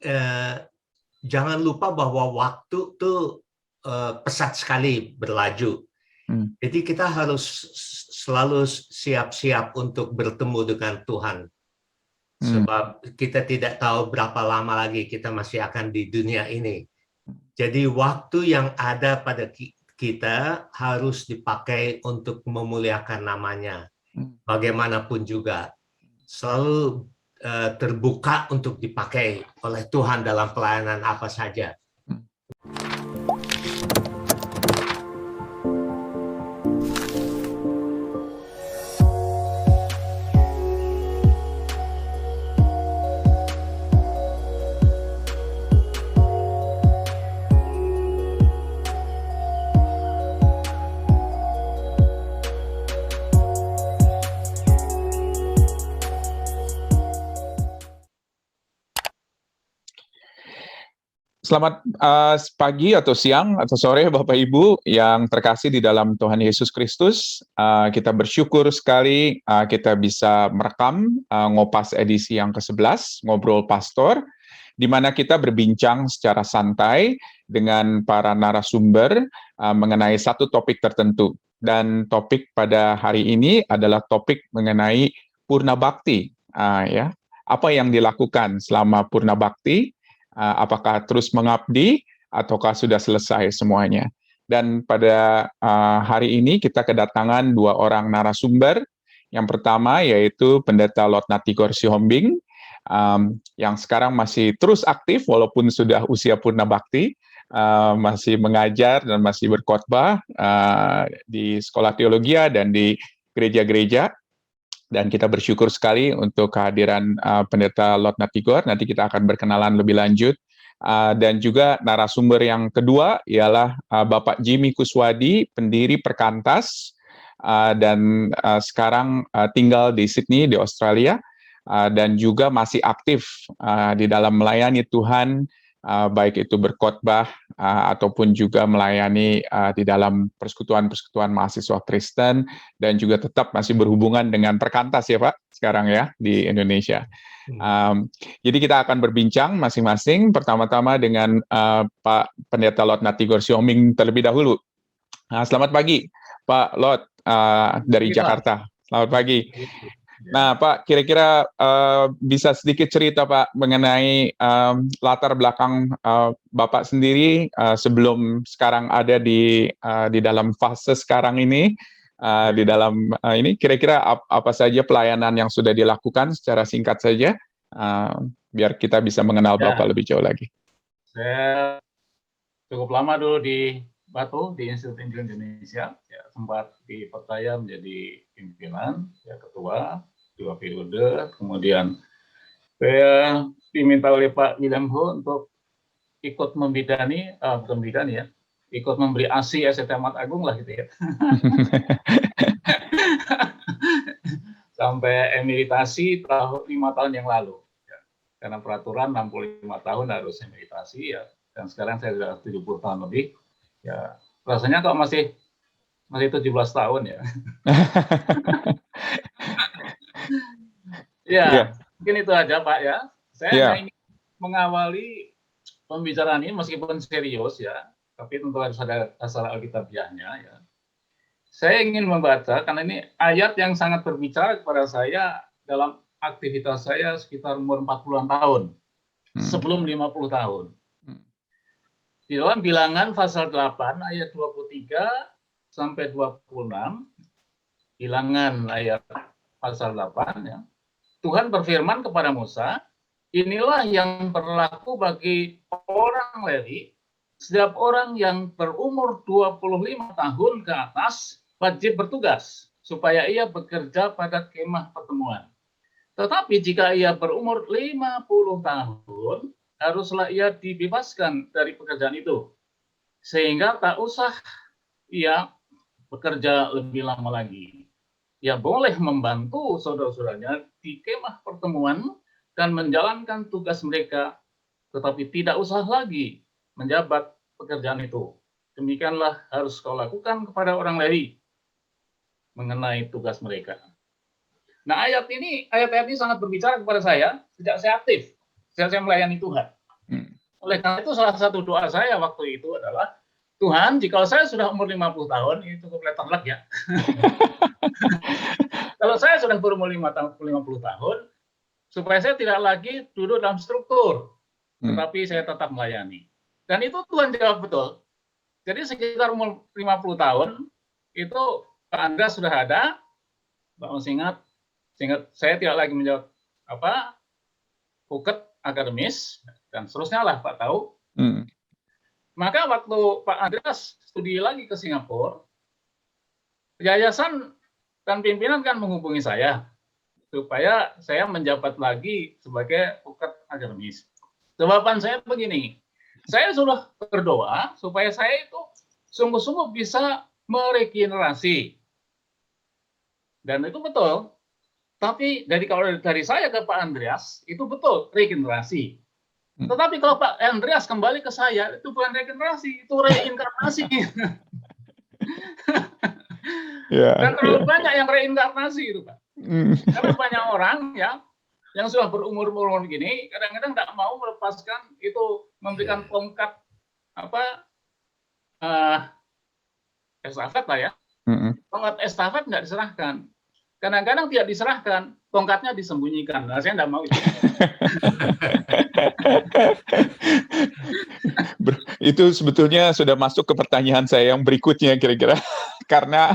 eh, jangan lupa bahwa waktu tuh pesat sekali berlaju. Jadi kita harus selalu siap-siap untuk bertemu dengan Tuhan. Sebab kita tidak tahu berapa lama lagi kita masih akan di dunia ini. Jadi waktu yang ada pada kita harus dipakai untuk memuliakan namanya. Bagaimanapun juga. Selalu terbuka untuk dipakai oleh Tuhan dalam pelayanan apa saja. Selamat pagi atau siang atau sore Bapak Ibu yang terkasih di dalam Tuhan Yesus Kristus. Kita bersyukur sekali kita bisa merekam Ngopas edisi yang ke-11, Ngobrol Pastor, di mana kita berbincang secara santai dengan para narasumber mengenai satu topik tertentu. Dan topik pada hari ini adalah topik mengenai Purna Bakti. Ya, apa yang dilakukan selama Purna Bakti? Apakah terus mengabdi ataukah sudah selesai semuanya. Dan pada hari ini kita kedatangan dua orang narasumber. Yang pertama yaitu Pendeta Lot Natigor Sihombing, yang sekarang masih terus aktif walaupun sudah usia purna bakti, masih mengajar dan masih berkhotbah di sekolah teologi dan di gereja-gereja. Dan kita bersyukur sekali untuk kehadiran Pendeta Lot Natigor. Nanti kita akan berkenalan lebih lanjut. Dan juga narasumber yang kedua ialah Bapak Jimmy Kuswadi, pendiri Perkantas, dan sekarang tinggal di Sydney, di Australia, dan juga masih aktif di dalam melayani Tuhan, baik itu berkhotbah ataupun juga melayani di dalam persekutuan-persekutuan mahasiswa Kristen, dan juga tetap masih berhubungan dengan Perkantas ya Pak, sekarang ya di Indonesia. Jadi kita akan berbincang masing-masing, pertama-tama dengan Pak Pendeta Lot Natigor Sihombing terlebih dahulu. Selamat pagi Pak Lot dari Jakarta. Selamat pagi. Nah, Pak, kira-kira bisa sedikit cerita, Pak, mengenai latar belakang Bapak sendiri sebelum sekarang ada di dalam fase sekarang ini, di dalam ini, kira-kira apa saja pelayanan yang sudah dilakukan secara singkat saja, biar kita bisa mengenal Bapak lebih jauh lagi. Saya cukup lama dulu di Batu, di Institut Injil Indonesia, ya, sempat dipercaya menjadi pimpinan, ya, ketua, 2 periode, kemudian saya diminta oleh Pak William Ho untuk ikut membidani, bukan membidani ya, ikut memberi ASI ST Ahmad Agung lah gitu ya. Sampai emeritasi 5 tahun yang lalu. Ya. Karena peraturan 65 tahun harus emeritasi ya, dan sekarang saya sudah 70 tahun lebih. Ya, rasanya kok masih 17 tahun ya. Ya, mungkin itu aja Pak ya. Saya ingin mengawali pembicaraan ini meskipun serius ya, tapi tentu harus ada dasar alkitabiahnya ya. Saya ingin membaca karena ini ayat yang sangat berbicara kepada saya dalam aktivitas saya sekitar umur 40-an tahun, sebelum 50 tahun. Di dalam Bilangan pasal 8 ayat 23 sampai 26, Bilangan ayat pasal 8 ya. Tuhan berfirman kepada Musa, inilah yang berlaku bagi orang Lewi, setiap orang yang berumur 25 tahun ke atas wajib bertugas, supaya ia bekerja pada kemah pertemuan. Tetapi jika ia berumur 50 tahun, haruslah ia dibebaskan dari pekerjaan itu, sehingga tak usah ia bekerja lebih lama lagi. Ia boleh membantu saudara-saudaranya di kemah pertemuan dan menjalankan tugas mereka, tetapi tidak usah lagi menjabat pekerjaan itu. Demikianlah harus kau lakukan kepada orang Lewi mengenai tugas mereka. Nah, ayat-ayat ini sangat berbicara kepada saya sejak saya aktif, sejak saya melayani Tuhan. Oleh karena itu salah satu doa saya waktu itu adalah, Tuhan, jika saya sudah umur 50 tahun, ini cukup letterlek ya. Kalau saya sudah berumur 50 tahun, supaya saya tidak lagi duduk dalam struktur, tetapi saya tetap melayani. Dan itu Tuhan jawab betul. Jadi sekitar umur 50 tahun, itu Pak Andreas sudah ada, Pak Mas ingat saya tidak lagi menjawab puket akademis, dan seterusnya lah Pak tahu. Maka waktu Pak Andreas studi lagi ke Singapura, yayasan dan pimpinan kan menghubungi saya, supaya saya menjabat lagi sebagai puket akademis. Jawaban saya begini, saya sudah berdoa supaya saya itu sungguh-sungguh bisa meregenerasi. Dan itu betul. Tapi kalau dari saya ke Pak Andreas, itu betul, regenerasi. Tetapi kalau Pak Andreas kembali ke saya, itu bukan regenerasi, itu reinkarnasi. Dan terlalu banyak yang reinkarnasi itu, Pak. Karena banyak orang ya yang sudah berumur begini, kadang-kadang tidak mau melepaskan itu, memberikan tongkat estafet lah ya. Tongkat estafet nggak diserahkan. Kadang-kadang tidak diserahkan, tongkatnya disembunyikan. Nah, saya tidak mau itu. Itu sebetulnya sudah masuk ke pertanyaan saya yang berikutnya kira-kira. Karena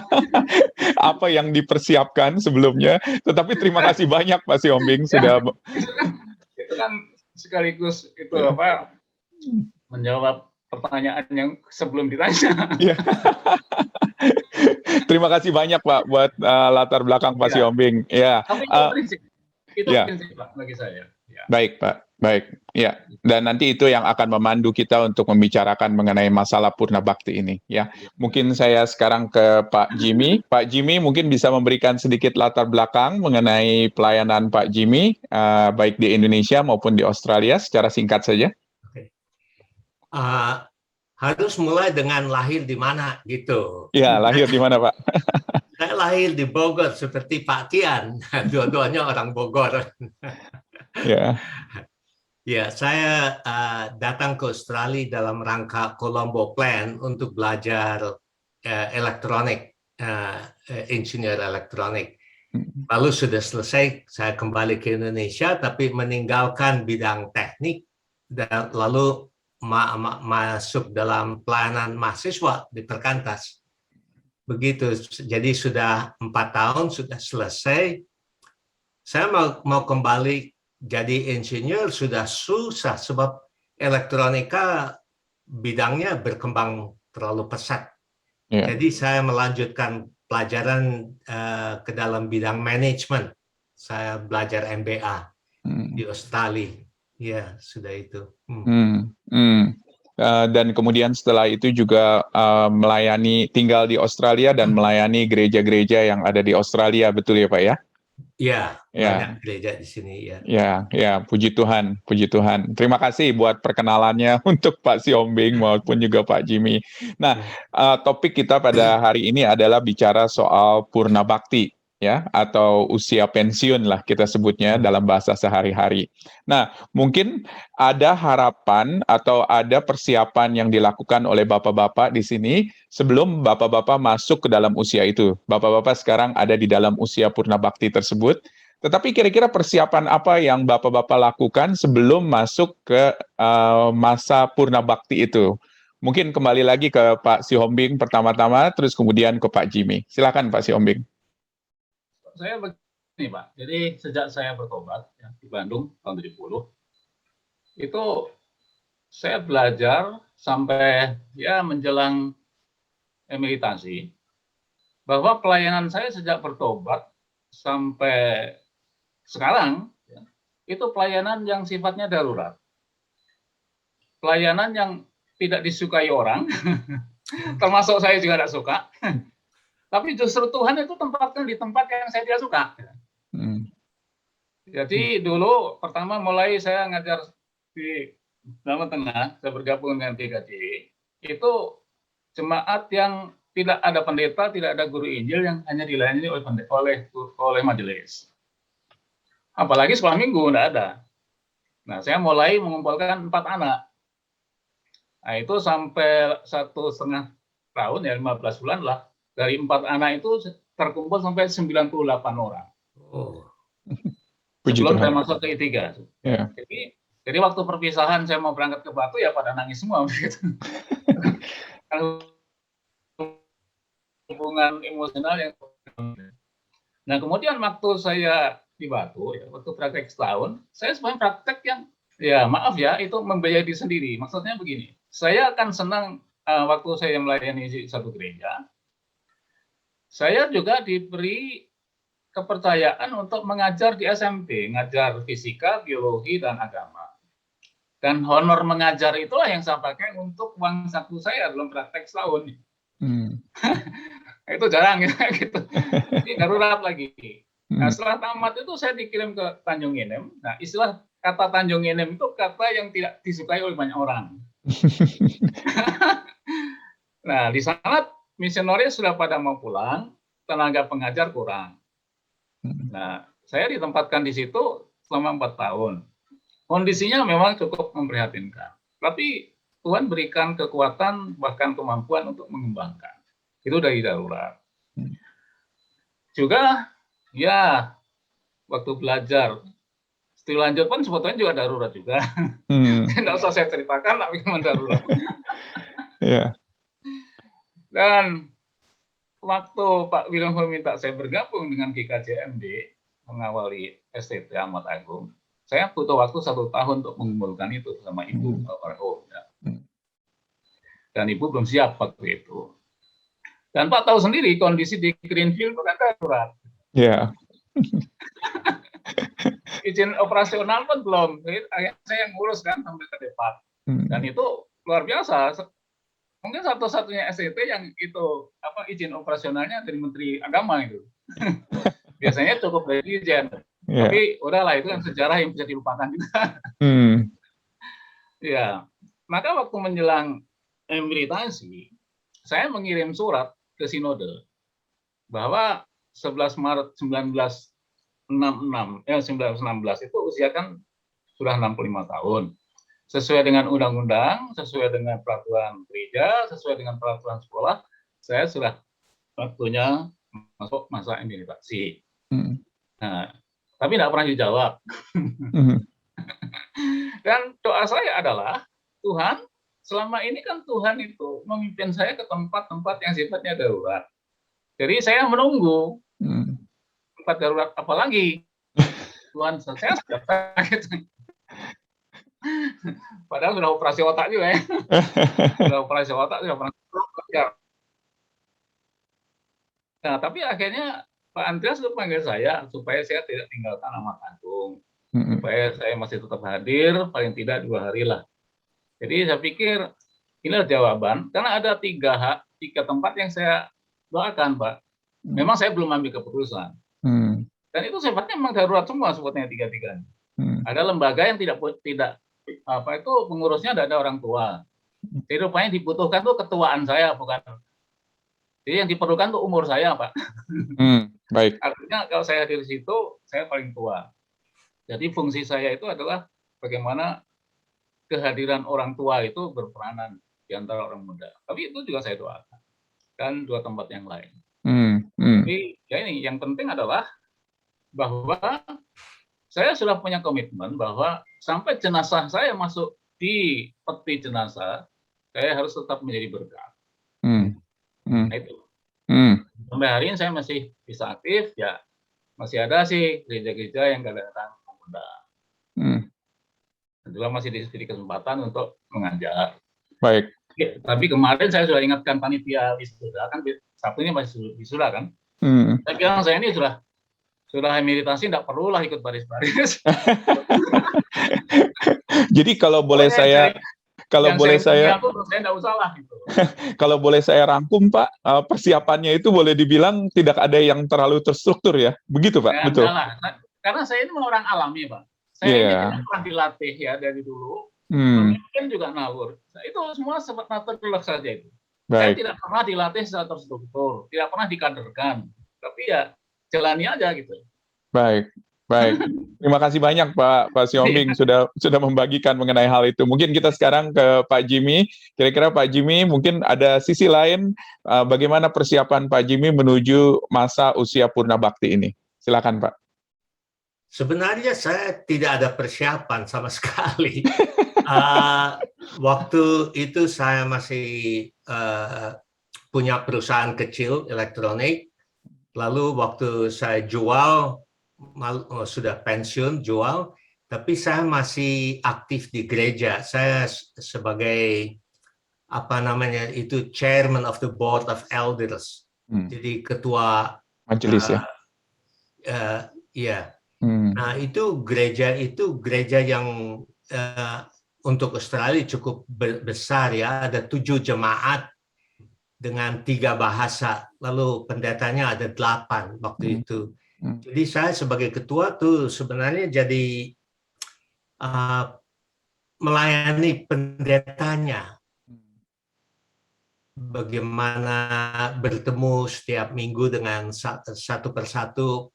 apa yang dipersiapkan sebelumnya. Tetapi terima kasih banyak Pak Siombing sudah. Itu kan sekaligus itu menjawab pertanyaan yang sebelum ditanya. Terima kasih banyak Pak buat latar belakang Pak Siombing. Ya. Tapi itu prinsip Pak bagi saya. Ya. Baik Pak, baik. Ya. Dan nanti itu yang akan memandu kita untuk membicarakan mengenai masalah Purna Bakti ini. Ya. Mungkin saya sekarang ke Pak Jimmy. Pak Jimmy mungkin bisa memberikan sedikit latar belakang mengenai pelayanan Pak Jimmy, baik di Indonesia maupun di Australia, secara singkat saja. Harus mulai dengan lahir di mana gitu. Ya, lahir di mana Pak? Saya lahir di Bogor seperti Pak Tian, dua-duanya orang Bogor. Ya, saya datang ke Australia dalam rangka Colombo Plan untuk belajar elektronik, insinyur elektronik. Lalu sudah selesai, saya kembali ke Indonesia, tapi meninggalkan bidang teknik dan lalu masuk dalam pelayanan mahasiswa di Perkantas. Begitu, jadi sudah 4 tahun sudah selesai. Saya mau kembali jadi insinyur sudah susah sebab elektronika bidangnya berkembang terlalu pesat. Jadi saya melanjutkan pelajaran ke dalam bidang manajemen. Saya belajar MBA di Australia. Ya, sudah itu. Dan kemudian setelah itu juga melayani, tinggal di Australia dan melayani gereja-gereja yang ada di Australia, betul ya Pak ya? Iya, banyak gereja di sini ya. Ya, puji Tuhan, puji Tuhan. Terima kasih buat perkenalannya untuk Pak Siombing maupun juga Pak Jimmy. Nah, topik kita pada hari ini adalah bicara soal Purna Bakti, ya, atau usia pensiun lah kita sebutnya dalam bahasa sehari-hari. Nah, mungkin ada harapan atau ada persiapan yang dilakukan oleh bapak-bapak di sini sebelum bapak-bapak masuk ke dalam usia itu. Bapak-bapak sekarang ada di dalam usia Purna Bakti tersebut. Tetapi kira-kira persiapan apa yang bapak-bapak lakukan sebelum masuk ke masa Purna Bakti itu? Mungkin kembali lagi ke Pak Siombing pertama-tama, terus kemudian ke Pak Jimmy. Silakan Pak Siombing. Saya begini Pak, jadi sejak saya bertobat ya, di Bandung tahun 70, itu saya belajar sampai ya menjelang emeritasi, bahwa pelayanan saya sejak bertobat sampai sekarang, ya, itu pelayanan yang sifatnya darurat. Pelayanan yang tidak disukai orang, termasuk saya juga tidak suka. Tapi justru Tuhan itu tempatkan di tempat yang saya tidak suka. Jadi dulu pertama mulai saya ngajar di Jawa Tengah, saya bergabung dengan 3J, itu jemaat yang tidak ada pendeta, tidak ada guru Injil, yang hanya dilayani oleh majelis. Apalagi sekolah minggu, tidak ada. Nah, saya mulai mengumpulkan 4 anak. Nah, itu sampai 1,5 tahun, ya 15 bulan lah. Dari 4 anak itu terkumpul sampai 98 orang. Oh. Sebelum saya masuk ke I3. Yeah. Jadi waktu perpisahan saya mau berangkat ke Batu, ya pada nangis semua. Hubungan emosional yang. Nah, kemudian waktu saya di Batu, ya, waktu praktek setahun, saya sebenarnya praktek yang, ya maaf ya, itu membiayai diri sendiri. Maksudnya begini, saya akan senang waktu saya melayani di satu gereja, saya juga diberi kepercayaan untuk mengajar di SMP, ngajar fisika, biologi, dan agama. Dan honor mengajar itulah yang saya pakai untuk uang saku saya dalam praktek setahun. Itu jarang ya, gitu. Ini darurat lagi. Nah, setelah tamat itu saya dikirim ke Tanjung Inem. Nah, istilah kata Tanjung Inem itu kata yang tidak disukai oleh banyak orang. Nah, di sana misionaris sudah pada mau pulang, tenaga pengajar kurang. Nah, saya ditempatkan di situ selama 4 tahun. Kondisinya memang cukup memprihatinkan. Tapi Tuhan berikan kekuatan, bahkan kemampuan untuk mengembangkan. Itu dari darurat. Juga, ya, waktu belajar, studi lanjut pun sebetulnya juga darurat juga. Tidak usah saya ceritakan, tapi memang darurat. Yeah. Dan waktu Pak William minta saya bergabung dengan GKJMD, mengawali STT Ahmad Agung, saya butuh waktu 1 tahun untuk mengumpulkan itu sama Ibu RO. Ya. Dan Ibu belum siap waktu itu. Dan Pak tahu sendiri kondisi di Greenfield itu kan darurat. Iya. Izin operasional pun belum. Jadi saya yang ngurus kan sampai ke depan. Dan itu luar biasa. Mungkin satu-satunya STT yang itu izin operasionalnya dari Menteri Agama itu. Biasanya cukup dari Dirjen. Yeah. Tapi udahlah, itu kan sejarah yang bisa dilupakan juga. Ya, maka waktu menjelang emeritasi, saya mengirim surat ke Sinode bahwa 11 Maret 1916 itu usia kan sudah 65 tahun. Sesuai dengan undang-undang, sesuai dengan peraturan gereja, sesuai dengan peraturan sekolah, saya sudah waktunya masuk masa emeritasi. Nah, tapi tidak pernah dijawab. Dan doa saya adalah, Tuhan, selama ini kan Tuhan itu memimpin saya ke tempat-tempat yang sifatnya darurat. Jadi saya menunggu tempat darurat apa lagi. Tuhan, saya sudah sakit. Padahal sudah operasi otak juga ya. Sudah operasi otak, sudah pernah kerja. Nah, tapi akhirnya Pak Andreas itu panggil saya supaya saya tidak tinggalkan Ahmad Agung. Supaya saya masih tetap hadir, paling tidak 2 hari lah. Jadi saya pikir inilah jawaban, karena ada 3 tempat yang saya doakan, Pak. Memang saya belum ambil keputusan. Dan itu sifatnya memang darurat semua sebetulnya 3-tiganya. Ada lembaga yang tidak pengurusnya tidak ada orang tua. Jadi rupanya dibutuhkan tuh ketuaan saya, bukan. Jadi yang diperlukan tuh umur saya, Pak. Baik. Artinya kalau saya hadir di situ, saya paling tua. Jadi fungsi saya itu adalah bagaimana kehadiran orang tua itu berperanan di antara orang muda. Tapi itu juga saya doakan. Dan 2 tempat yang lain. Tapi ya ini, yang penting adalah bahwa saya sudah punya komitmen bahwa sampai jenazah saya masuk di peti jenazah, saya harus tetap menjadi berkat. Nah, itu. Sampai hari ini saya masih bisa aktif, ya masih ada sih gereja-gereja yang kadang-kadang mengundang. Dan juga masih diberi kesempatan untuk mengajar. Baik. Ya, tapi kemarin saya sudah ingatkan panitia wisuda, kan Sabtunya masih wisuda kan. Saya bilang saya ini sudah emeritasi, tidak perlulah ikut baris-baris. Jadi kalau boleh saya tidak usah lah gitu. Kalau boleh saya rangkum, Pak, persiapannya itu boleh dibilang tidak ada yang terlalu terstruktur ya, begitu Pak? Ya, betul. Enggak lah. Karena saya ini orang alami, Pak. Saya ini tidak pernah dilatih ya dari dulu. Mungkin juga ngawur. Nah, itu semua sempat naturalak saja itu. Baik. Saya tidak pernah dilatih secara terstruktur, tidak pernah dikaderkan. Tapi ya jalani aja gitu. Baik. Baik, terima kasih banyak Pak Siombing sudah membagikan mengenai hal itu. Mungkin kita sekarang ke Pak Jimmy. Kira-kira Pak Jimmy mungkin ada sisi lain bagaimana persiapan Pak Jimmy menuju masa usia purna bakti ini. Silakan Pak. Sebenarnya saya tidak ada persiapan sama sekali. Waktu itu saya masih punya perusahaan kecil elektronik. Lalu waktu saya jual, sudah pensiun jual, tapi saya masih aktif di gereja. Saya sebagai chairman of the board of elders. Jadi ketua majelis ya. Iya. Nah, itu gereja yang untuk Australia cukup besar ya, ada 7 jemaat dengan 3 bahasa, lalu pendetanya ada 8 waktu itu. Jadi saya sebagai ketua tuh sebenarnya jadi melayani pendetanya. Bagaimana bertemu setiap minggu dengan satu persatu,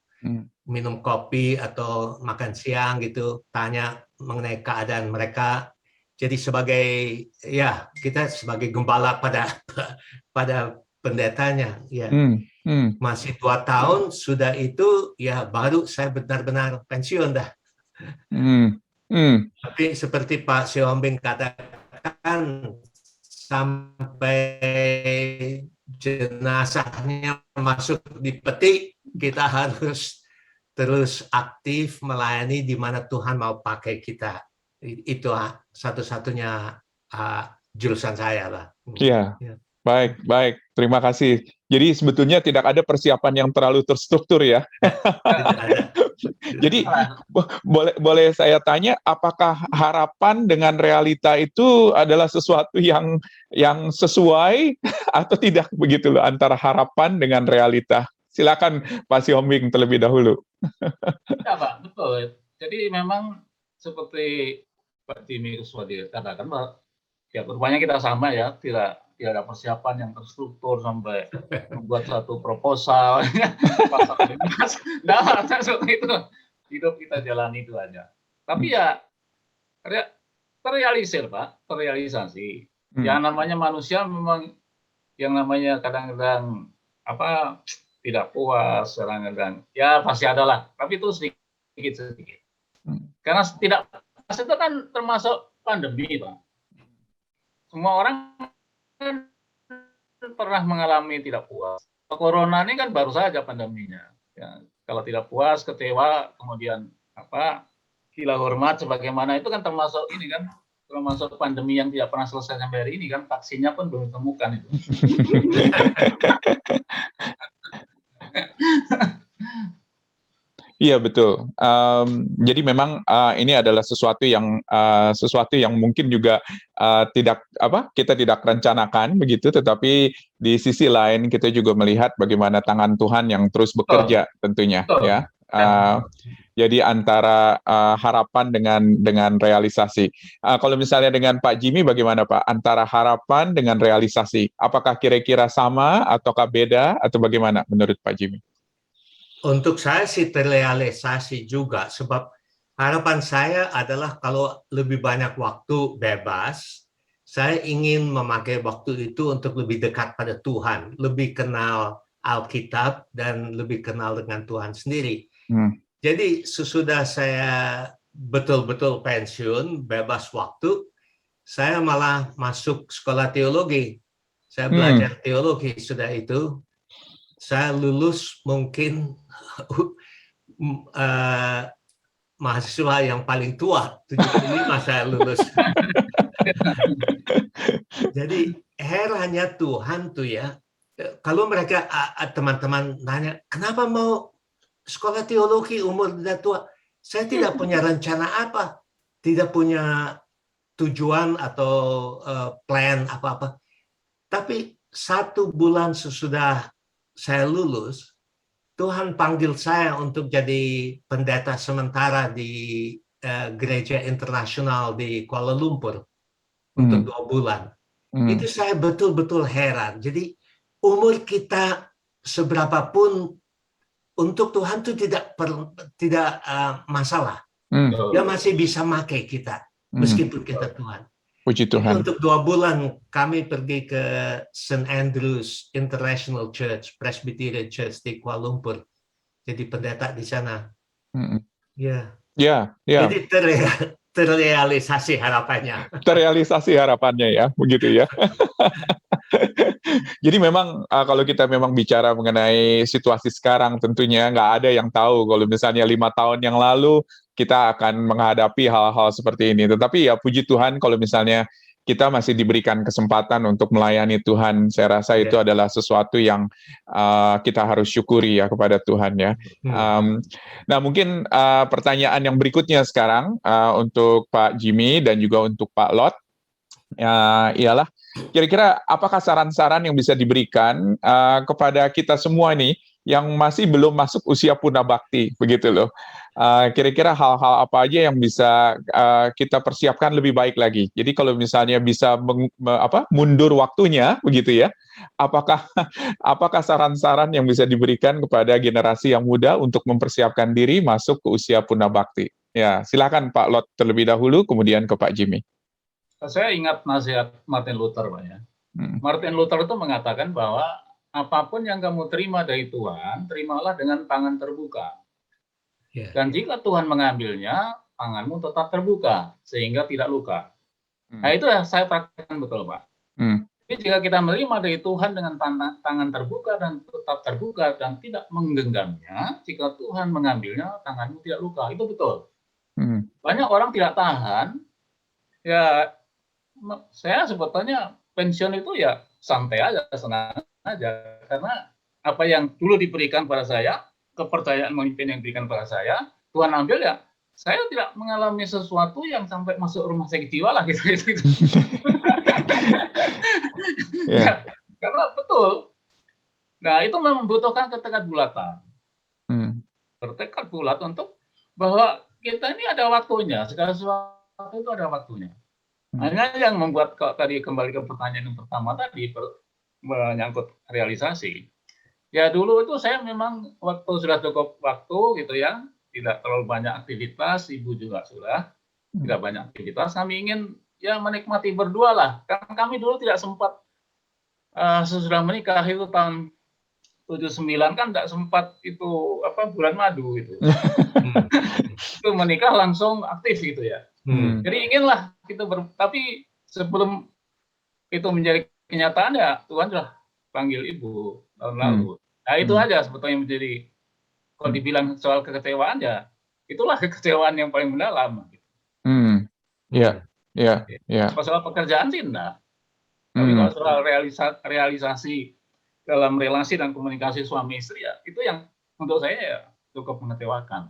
minum kopi atau makan siang gitu, tanya mengenai keadaan mereka. Jadi kita sebagai gembala pada pendetanya ya. Masih 2 tahun sudah itu ya baru saya benar-benar pensiun dah. Tapi seperti Pak Siombing katakan, sampai jenazahnya masuk di peti, kita harus terus aktif melayani di mana Tuhan mau pakai kita. Itu satu-satunya jurusan saya lah. Iya. Baik. Terima kasih. Jadi sebetulnya tidak ada persiapan yang terlalu terstruktur ya. Tidak ada. Jadi boleh saya tanya, apakah harapan dengan realita itu adalah sesuatu yang sesuai atau tidak begitu loh, antara harapan dengan realita? Silakan Pak Siombing terlebih dahulu. Ya Pak, betul. Jadi memang seperti Pak Jimmy Uswadi katakan, ya rupanya kita sama ya, tidak ada persiapan yang terstruktur sampai membuat satu proposal, seperti itu. Hidup kita jalani itu aja. Tapi ya terrealisir Pak, terrealisasi. Yang namanya manusia memang yang namanya kadang-kadang tidak puas, kadang-kadang ya pasti ada lah. Tapi itu sedikit. Karena tidak puas itu kan termasuk pandemi Pak. Semua orang kan pernah mengalami tidak puas. Corona ini kan baru saja pandeminya. Ya, kalau tidak puas, kecewa, kemudian gila hormat, sebagaimana itu kan termasuk pandemi yang tidak pernah selesai sampai hari ini kan, vaksinnya pun belum ditemukan itu. Iya betul. Jadi memang ini adalah sesuatu yang mungkin juga kita tidak rencanakan begitu, tetapi di sisi lain kita juga melihat bagaimana tangan Tuhan yang terus bekerja tentunya ya. Jadi antara harapan dengan realisasi. Kalau misalnya dengan Pak Jimmy bagaimana Pak? Antara harapan dengan realisasi, apakah kira-kira sama ataukah beda atau bagaimana menurut Pak Jimmy? Untuk saya sih terrealisasi juga, sebab harapan saya adalah kalau lebih banyak waktu bebas, saya ingin memakai waktu itu untuk lebih dekat pada Tuhan, lebih kenal Alkitab dan lebih kenal dengan Tuhan sendiri. Jadi sesudah saya betul-betul pensiun, bebas waktu, saya malah masuk sekolah teologi. Saya belajar teologi sudah itu. Saya lulus mungkin mahasiswa yang paling tua, 75 saya lulus. Jadi herannya Tuhan tuh ya, kalau mereka teman-teman nanya, kenapa mau sekolah teologi umur udah tua? Saya tidak punya rencana apa, tidak punya tujuan atau plan apa-apa. Tapi 1 bulan sesudah saya lulus, Tuhan panggil saya untuk jadi pendeta sementara di gereja internasional di Kuala Lumpur untuk 2 bulan. Itu saya betul-betul heran. Jadi umur kita seberapapun untuk Tuhan itu tidak masalah. Dia masih bisa pakai kita meskipun kita Tuhan. Puji Tuhan. Jadi untuk 2 bulan kami pergi ke St. Andrews International Church, Presbyterian Church di Kuala Lumpur. Jadi pendeta di sana. Ya. Jadi terrealisasi harapannya. Terrealisasi harapannya ya, begitu ya. Jadi memang kalau kita memang bicara mengenai situasi sekarang, tentunya nggak ada yang tahu kalau misalnya 5 tahun yang lalu kita akan menghadapi hal-hal seperti ini. Tetapi ya puji Tuhan kalau misalnya kita masih diberikan kesempatan untuk melayani Tuhan, saya rasa itu adalah sesuatu yang kita harus syukuri ya kepada Tuhan ya. Nah mungkin pertanyaan yang berikutnya sekarang untuk Pak Jimmy dan juga untuk Pak Lot, ialah kira-kira apakah saran-saran yang bisa diberikan kepada kita semua nih yang masih belum masuk usia punabakti, begitu loh. Kira-kira hal-hal apa aja yang bisa kita persiapkan lebih baik lagi. Jadi kalau misalnya bisa mundur waktunya, begitu ya. Apakah saran-saran yang bisa diberikan kepada generasi yang muda untuk mempersiapkan diri masuk ke usia punabakti? Ya, silakan Pak Lot terlebih dahulu, kemudian ke Pak Jimmy. Saya ingat nasihat Martin Luther, Pak ya. Martin Luther itu mengatakan bahwa apapun yang kamu terima dari Tuhan, terimalah dengan tangan terbuka. Dan jika Tuhan mengambilnya, tanganmu tetap terbuka, sehingga tidak luka. Nah itu yang saya praktekkan betul, Pak. Jadi jika kita menerima dari Tuhan dengan tangan terbuka dan tetap terbuka dan tidak menggenggamnya, jika Tuhan mengambilnya, tanganmu tidak luka. Itu betul. Banyak orang tidak tahan, ya saya sebetulnya pensiun itu ya santai aja, senang aja. Karena apa yang dulu diberikan pada saya, kepercayaan memimpin yang diberikan pada saya, Tuhan ambil ya, saya tidak mengalami sesuatu yang sampai masuk rumah sakit jiwa lah gitu. Ya, karena betul. Nah itu membutuhkan ketekad bulatan. Bertekad bulat untuk bahwa kita ini ada waktunya, segala sesuatu itu ada waktunya. Hanya yang membuat tadi kembali ke pertanyaan yang pertama tadi menyangkut realisasi. Ya dulu itu saya memang waktu sudah cukup waktu gitu ya, tidak terlalu banyak aktivitas, ibu juga sudah tidak banyak aktivitas. Kami ingin ya menikmati berdua lah. Karena kami dulu tidak sempat sesudah menikah itu tahun 79 kan tidak sempat itu bulan madu itu. Itu menikah langsung aktif gitu ya. Jadi inginlah kita tapi sebelum itu menjadi kenyataan ya Tuhan sudah panggil ibu tahun lalu. Nah itu aja sebetulnya menjadi, kalau dibilang soal kekecewaan ya itulah kekecewaan yang paling mendalam. Soal pekerjaan sih enggak. Tapi kalau soal realisasi dalam relasi dan komunikasi suami istri ya itu yang untuk saya ya cukup mengecewakan.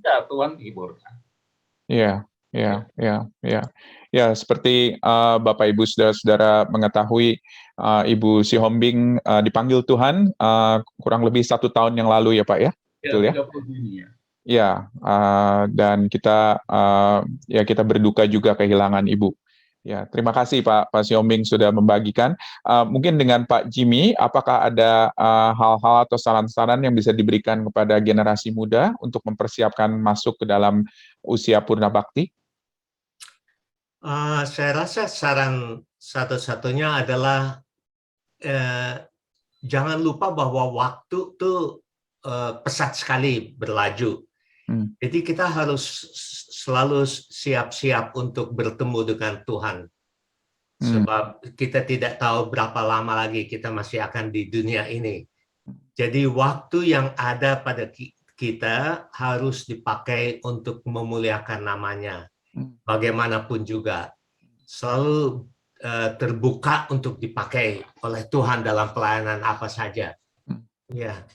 Ya Tuhan hiburkan. Ya, seperti Bapak Ibu saudara-saudara mengetahui, Ibu Si Hombing dipanggil Tuhan kurang lebih 1 tahun yang lalu ya Pak ya, betul ya? 30 Juni ya. Ya, dan kita kita berduka juga kehilangan Ibu. Ya, terima kasih Pak Si Hombing sudah membagikan. Mungkin dengan Pak Jimmy, apakah ada hal-hal atau saran-saran yang bisa diberikan kepada generasi muda untuk mempersiapkan masuk ke dalam usia purna bakti? Saya rasa saran satu-satunya adalah jangan lupa bahwa waktu itu pesat sekali berlaju. Jadi kita harus selalu siap-siap untuk bertemu dengan Tuhan. Sebab kita tidak tahu berapa lama lagi kita masih akan di dunia ini. Jadi waktu yang ada pada kita harus dipakai untuk memuliakan namanya. Bagaimanapun juga. Selalu terbuka untuk dipakai oleh Tuhan dalam pelayanan apa saja. Ya,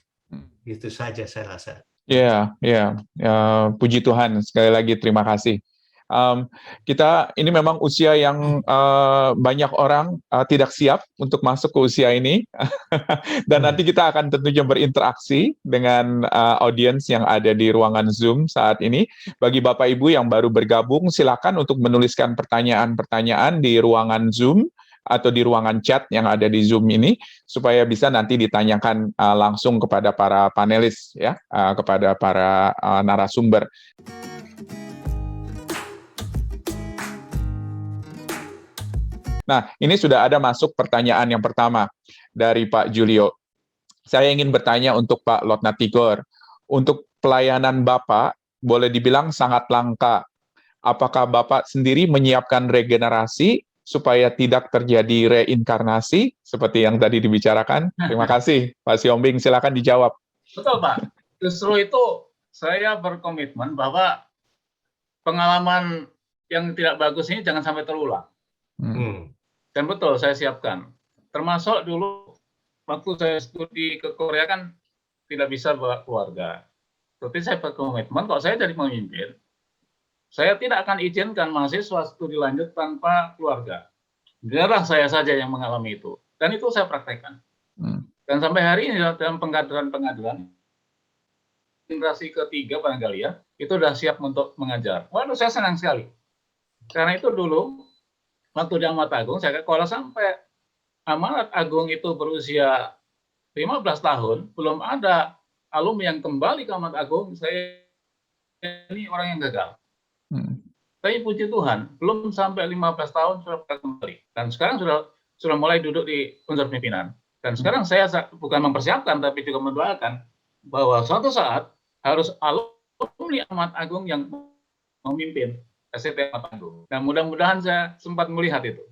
itu saja saya rasa. Puji Tuhan, sekali lagi terima kasih. Kita ini memang usia yang banyak orang tidak siap untuk masuk ke usia ini, dan nanti kita akan tentunya berinteraksi dengan audiens yang ada di ruangan Zoom saat ini. Bagi Bapak Ibu yang baru bergabung, silakan untuk menuliskan pertanyaan-pertanyaan di ruangan Zoom. atau di ruangan chat yang ada di Zoom ini, supaya bisa nanti ditanyakan langsung kepada para panelis, ya, kepada para narasumber. Nah, ini sudah ada masuk pertanyaan yang pertama dari Pak Julio. Saya ingin bertanya untuk Pak Lotnatigor. Untuk pelayanan Bapak, boleh dibilang sangat langka. Apakah Bapak sendiri menyiapkan regenerasi supaya tidak terjadi reinkarnasi, seperti yang tadi dibicarakan? Terima kasih, Pak Siombing. Silakan dijawab. Betul, Pak. Justru itu saya berkomitmen bahwa pengalaman yang tidak bagus ini jangan sampai terulang. Dan betul, saya siapkan. Termasuk dulu, waktu saya studi ke Korea kan tidak bisa bawa keluarga. Tapi saya berkomitmen, kalau saya jadi pemimpin, saya tidak akan izinkan mahasiswa studi lanjut tanpa keluarga. Biarlah saya saja yang mengalami itu. Dan itu saya praktekkan. Dan sampai hari ini dalam pengadilan generasi ketiga barangkali ya, itu sudah siap untuk mengajar. Waduh, saya senang sekali. Karena itu dulu, waktu di Amat Agung, saya kalau sampai Amanat Agung itu berusia 15 tahun, belum ada alumni yang kembali ke Amat Agung, saya ini orang yang gagal. Tapi puji Tuhan, belum sampai 15 tahun sudah kembali. Dan sekarang sudah mulai duduk di unsur pimpinan. Dan sekarang saya bukan mempersiapkan, tapi juga mendoakan bahwa suatu saat harus alumni Amat Agung yang memimpin SCT Amat Agung. Dan mudah-mudahan saya sempat melihat itu.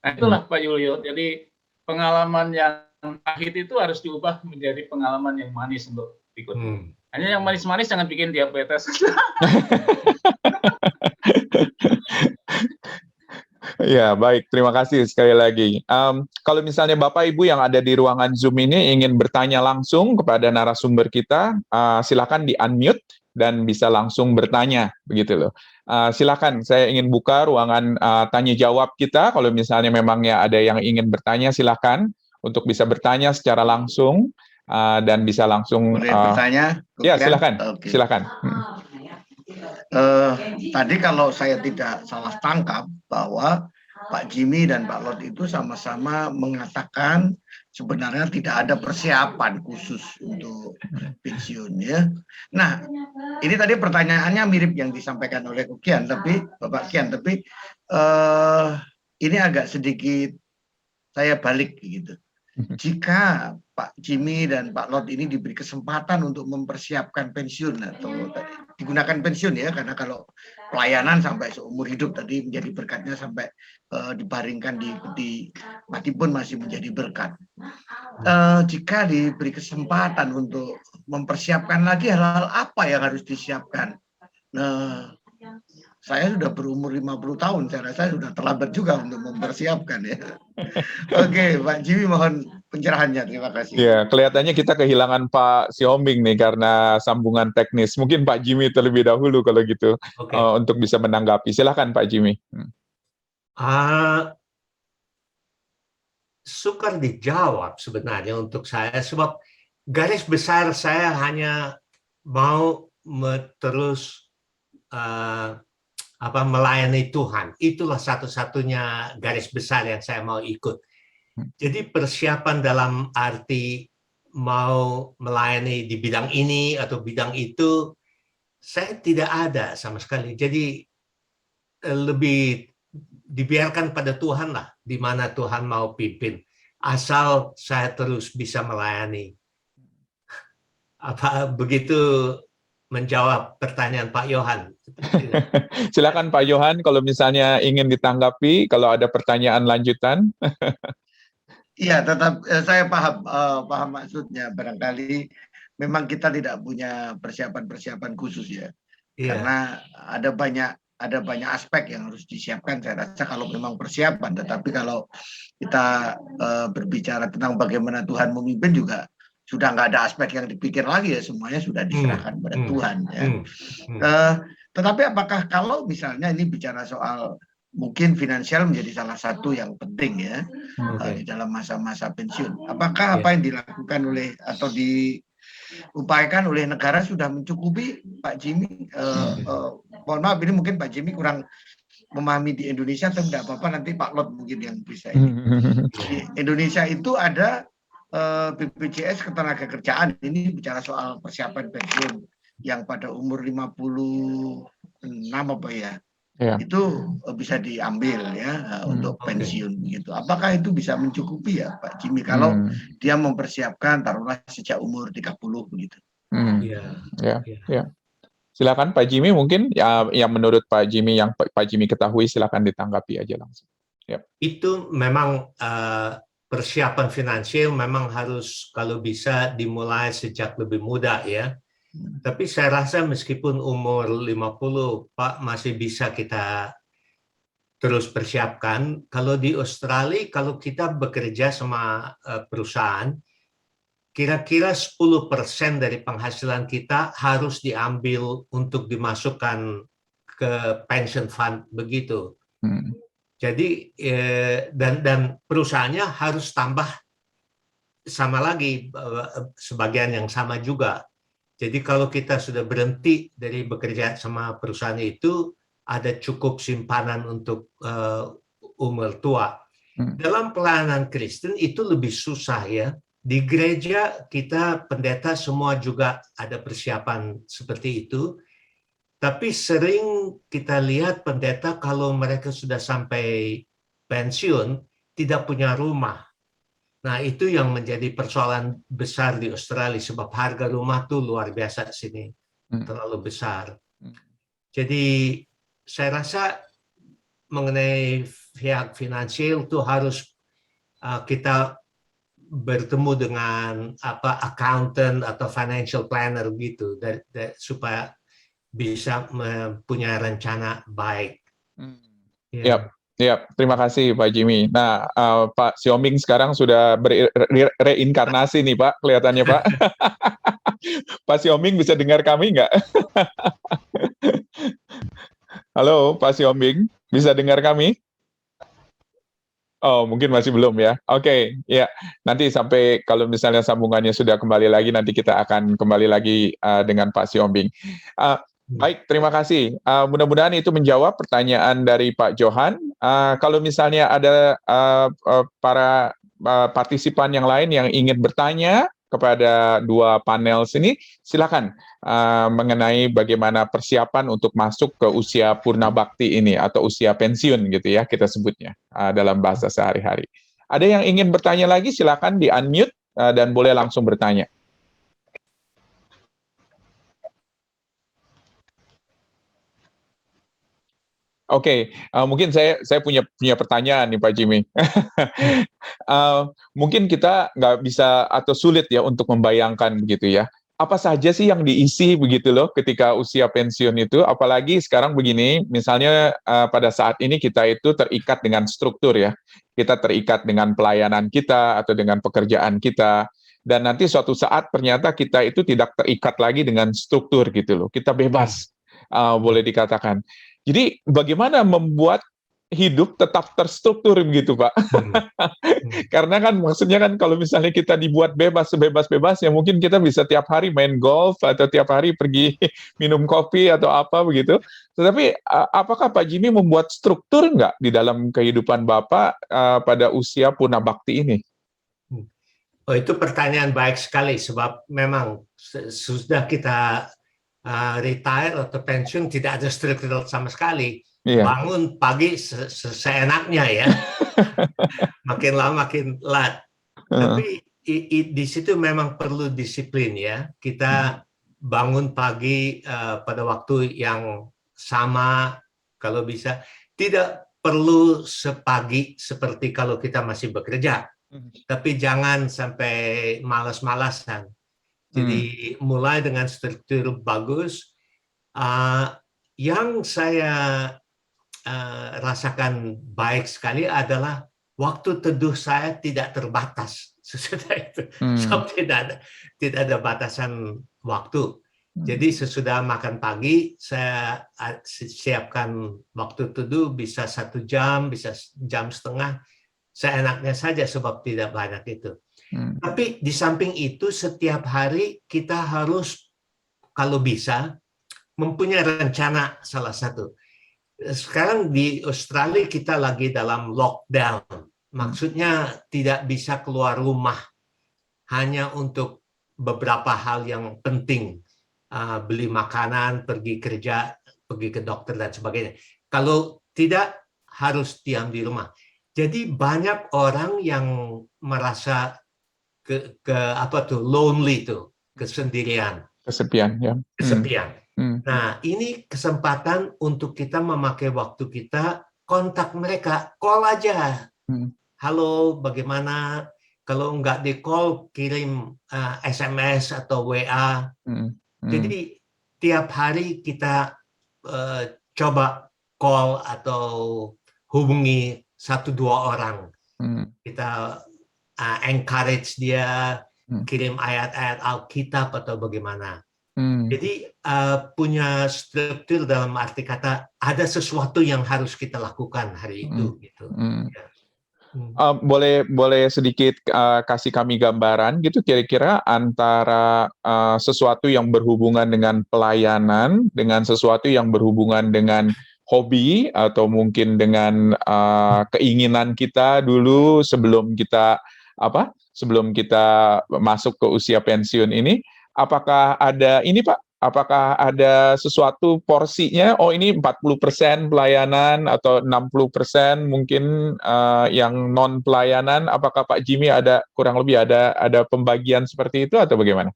Nah itulah Pak Julio. Jadi pengalaman yang pahit itu harus diubah menjadi pengalaman yang manis untuk ikut. Hanya yang manis-manis jangan bikin diabetes. Ya, baik. Terima kasih sekali lagi. Kalau misalnya Bapak Ibu yang ada di ruangan Zoom ini ingin bertanya langsung kepada narasumber kita, silakan di-unmute dan bisa langsung bertanya, begitu loh. Silakan, saya ingin buka ruangan tanya jawab kita. Kalau misalnya memangnya ada yang ingin bertanya, silakan untuk bisa bertanya secara langsung dan bisa langsung. Boleh bertanya? Ya, silakan. Okay. Silakan. Tadi kalau saya tidak salah tangkap bahwa Pak Jimmy dan Pak Lot itu sama-sama mengatakan sebenarnya tidak ada persiapan khusus untuk pensiun ya. Nah, ini tadi pertanyaannya mirip yang disampaikan oleh Kian, tapi Bapak Kian, tapi ini agak sedikit saya balik gitu. Jika Pak Jimmy dan Pak Lot ini diberi kesempatan untuk mempersiapkan pensiun atau digunakan pensiun ya, karena kalau pelayanan sampai seumur hidup tadi menjadi berkatnya sampai dibaringkan di mati pun masih menjadi berkat. Jika diberi kesempatan untuk mempersiapkan lagi hal-hal apa yang harus disiapkan? Nah, saya sudah berumur 50 tahun, saya rasa sudah terlambat juga untuk mempersiapkan ya. Oke, Pak Jimmy mohon pencerahannya, terima kasih. Ya, kelihatannya kita kehilangan Pak Siombing nih karena sambungan teknis. Mungkin Pak Jimmy terlebih dahulu kalau gitu, untuk bisa menanggapi. Silakan Pak Jimmy. Sukar dijawab sebenarnya untuk saya, sebab garis besar saya hanya mau terus melayani Tuhan. Itulah satu-satunya garis besar yang saya mau ikut. Jadi persiapan dalam arti mau melayani di bidang ini atau bidang itu, saya tidak ada sama sekali. Jadi lebih dibiarkan pada Tuhan lah, di mana Tuhan mau pimpin. Asal saya terus bisa melayani. Apa begitu menjawab pertanyaan Pak Yohan? Silakan Pak Yohan, kalau misalnya ingin ditanggapi, kalau ada pertanyaan lanjutan. Iya, tetap saya paham maksudnya. Barangkali memang kita tidak punya persiapan khusus ya, karena ada banyak aspek yang harus disiapkan. Saya rasa kalau memang persiapan, tetapi kalau kita berbicara tentang bagaimana Tuhan memimpin juga sudah nggak ada aspek yang dipikir lagi ya, semuanya sudah diserahkan pada Tuhan ya. Tetapi apakah kalau misalnya ini bicara soal mungkin finansial menjadi salah satu yang penting ya di dalam masa-masa pensiun, apakah apa yang dilakukan oleh atau diupayakan oleh negara sudah mencukupi Pak Jimmy? Mohon maaf ini mungkin Pak Jimmy kurang memahami di Indonesia, tapi tidak apa-apa, nanti Pak Lot mungkin yang bisa ini. Di Indonesia itu ada BPJS Ketenagakerjaan, ini bicara soal persiapan pensiun yang pada umur 56 apa ya, itu bisa diambil ya untuk pensiun gitu. Apakah itu bisa mencukupi ya Pak Jimmy kalau dia mempersiapkan taruhlah sejak umur 30 begitu? Ya. Silakan Pak Jimmy, mungkin yang menurut Pak Jimmy, yang Pak Jimmy ketahui, silakan ditanggapi aja langsung. Itu memang persiapan finansial memang harus kalau bisa dimulai sejak lebih muda ya. Tapi saya rasa meskipun umur 50 Pak masih bisa kita terus persiapkan. Kalau di Australia, kalau kita bekerja sama perusahaan, kira-kira 10% dari penghasilan kita harus diambil untuk dimasukkan ke pension fund begitu. Jadi dan perusahaannya harus tambah sama lagi sebagian yang sama juga. Jadi kalau kita sudah berhenti dari bekerja sama perusahaan itu, ada cukup simpanan untuk umur tua. Dalam pelayanan Kristen itu lebih susah ya. Di gereja kita pendeta semua juga ada persiapan seperti itu. Tapi sering kita lihat pendeta kalau mereka sudah sampai pensiun tidak punya rumah. Nah itu yang menjadi persoalan besar di Australia sebab harga rumah tuh luar biasa di sini, terlalu besar. Jadi saya rasa mengenai pihak finansial itu harus kita bertemu dengan accountant atau financial planner gitu supaya bisa mempunyai rencana baik. Ya, terima kasih Pak Jimmy. Nah, Pak Xiaoming sekarang sudah reinkarnasi nih Pak, kelihatannya Pak. Pak Xiaoming bisa dengar kami nggak? Halo Pak Xiaoming, bisa dengar kami? Oh, mungkin masih belum ya. Oke, ya. Nanti sampai kalau misalnya sambungannya sudah kembali lagi, nanti kita akan kembali lagi dengan Pak Xiaoming. Baik, terima kasih. Mudah-mudahan itu menjawab pertanyaan dari Pak Johan. Kalau misalnya ada para partisipan yang lain yang ingin bertanya kepada dua panel sini, silakan mengenai bagaimana persiapan untuk masuk ke usia purna bakti ini atau usia pensiun gitu ya kita sebutnya dalam bahasa sehari-hari. Ada yang ingin bertanya lagi, silakan di-unmute dan boleh langsung bertanya. Oke, mungkin saya punya pertanyaan nih Pak Jimmy. Mungkin kita nggak bisa atau sulit ya untuk membayangkan begitu ya. Apa saja sih yang diisi begitu loh ketika usia pensiun itu, apalagi sekarang begini, misalnya pada saat ini kita itu terikat dengan struktur ya. Kita terikat dengan pelayanan kita atau dengan pekerjaan kita. Dan nanti suatu saat ternyata kita itu tidak terikat lagi dengan struktur gitu loh. Kita bebas, boleh dikatakan. Jadi bagaimana membuat hidup tetap terstruktur begitu Pak? Karena kan maksudnya kan kalau misalnya kita dibuat bebas sebebas-bebas ya mungkin kita bisa tiap hari main golf atau tiap hari pergi minum kopi atau apa begitu. Tetapi apakah Pak Jimmy membuat struktur nggak di dalam kehidupan Bapak pada usia purna bakti ini? Oh, itu pertanyaan baik sekali sebab memang sudah kita retire atau pensiun tidak ada struktur sama sekali. Bangun pagi seenaknya ya. Makin lama makin lat. Tapi di situ memang perlu disiplin ya. Kita bangun pagi pada waktu yang sama kalau bisa. Tidak perlu sepagi seperti kalau kita masih bekerja. Tapi jangan sampai malas-malasan. Jadi mulai dengan struktur bagus. Yang saya rasakan baik sekali adalah waktu teduh saya tidak terbatas. Sesudah itu, so, tidak ada batasan waktu. Jadi sesudah makan pagi saya siapkan waktu teduh bisa 1 jam, bisa 1,5 jam. Seenaknya saja sebab tidak banyak itu. Tapi di samping itu setiap hari kita harus kalau bisa mempunyai rencana salah satu. Sekarang di Australia kita lagi dalam lockdown. Maksudnya tidak bisa keluar rumah hanya untuk beberapa hal yang penting. Beli makanan, pergi kerja, pergi ke dokter dan sebagainya. Kalau tidak, harus diam di rumah. Jadi banyak orang yang merasa lonely tuh, kesendirian. Kesepian, ya. Kesepian. Nah, ini kesempatan untuk kita memakai waktu kita, kontak mereka, call aja. Halo, bagaimana? Kalau nggak di call, kirim SMS atau WA. Jadi tiap hari kita coba call atau hubungi 1-2 orang. Kita encourage dia, kirim ayat-ayat Alkitab atau bagaimana. Jadi punya struktur dalam arti kata ada sesuatu yang harus kita lakukan hari itu. Gitu. Ya. Boleh sedikit kasih kami gambaran gitu kira-kira antara sesuatu yang berhubungan dengan pelayanan dengan sesuatu yang berhubungan dengan hobi atau mungkin dengan keinginan kita dulu sebelum kita masuk ke usia pensiun ini. Apakah ada ini Pak? Apakah ada sesuatu porsinya? Oh ini 40% pelayanan atau 60% mungkin yang non pelayanan? Apakah Pak Jimmy ada kurang lebih ada pembagian seperti itu atau bagaimana?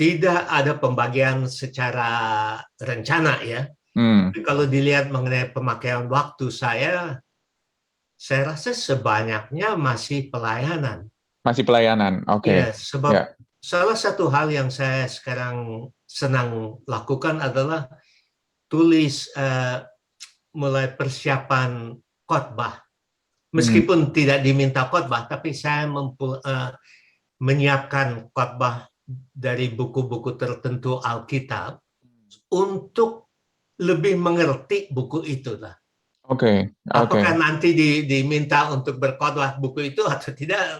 Tidak ada pembagian secara rencana ya. Tapi kalau dilihat mengenai pemakaian waktu saya rasa sebanyaknya masih pelayanan. Masih pelayanan, oke. Ya, sebab salah satu hal yang saya sekarang senang lakukan adalah tulis mulai persiapan khotbah. Meskipun tidak diminta khotbah, tapi saya menyiapkan khotbah dari buku-buku tertentu Alkitab untuk lebih mengerti buku itu lah. Oke. Apakah nanti diminta untuk berkhotbah buku itu atau tidak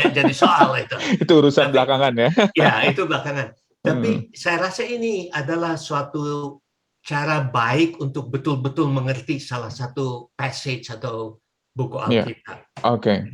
jadi soal itu. Itu urusan belakangan ya. Ya, itu belakangan. Tapi saya rasa ini adalah suatu cara baik untuk betul-betul mengerti salah satu passage atau buku Alkitab. Oke.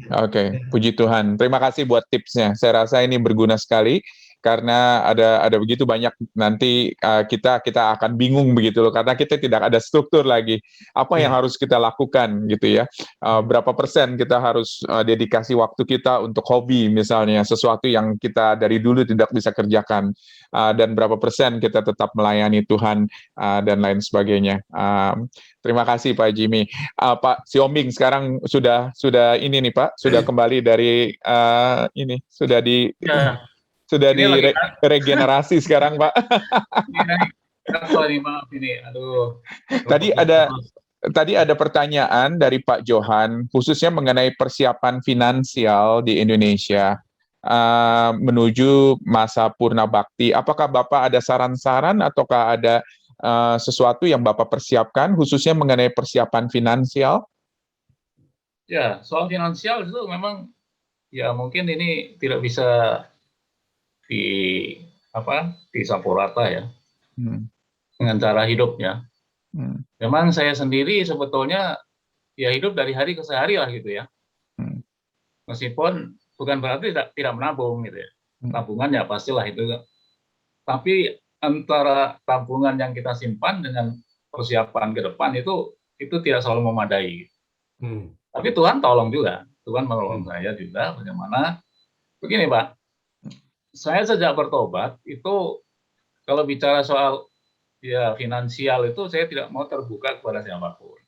Puji Tuhan. Terima kasih buat tipsnya. Saya rasa ini berguna sekali. Karena ada begitu banyak nanti kita akan bingung begitu loh karena kita tidak ada struktur lagi apa yang harus kita lakukan gitu ya, berapa persen kita harus dedikasi waktu kita untuk hobi misalnya sesuatu yang kita dari dulu tidak bisa kerjakan, dan berapa persen kita tetap melayani Tuhan dan lain sebagainya. Terima kasih Pak Jimmy. Pak Siombing sekarang sudah ini nih Pak, sudah kembali dari sudah regenerasi sekarang Pak. Tadi ada pertanyaan dari Pak Johan khususnya mengenai persiapan finansial di Indonesia menuju masa purna bakti. Apakah Bapak ada saran-saran ataukah ada sesuatu yang Bapak persiapkan khususnya mengenai persiapan finansial? Ya, soal finansial itu memang ya mungkin ini tidak bisa disapu rata ya dengan cara hidupnya. Memang saya sendiri sebetulnya ya hidup dari hari ke hari lah gitu ya. Meskipun bukan berarti tidak menabung gitu ya. Tabungan ya pastilah itu. Tapi antara tabungan yang kita simpan dengan persiapan ke depan itu tidak selalu memadai. Tapi Tuhan tolong juga. Tuhan menolong saya juga bagaimana. Begini Pak. Saya sejak bertobat itu kalau bicara soal ya finansial itu saya tidak mau terbuka kepada siapapun.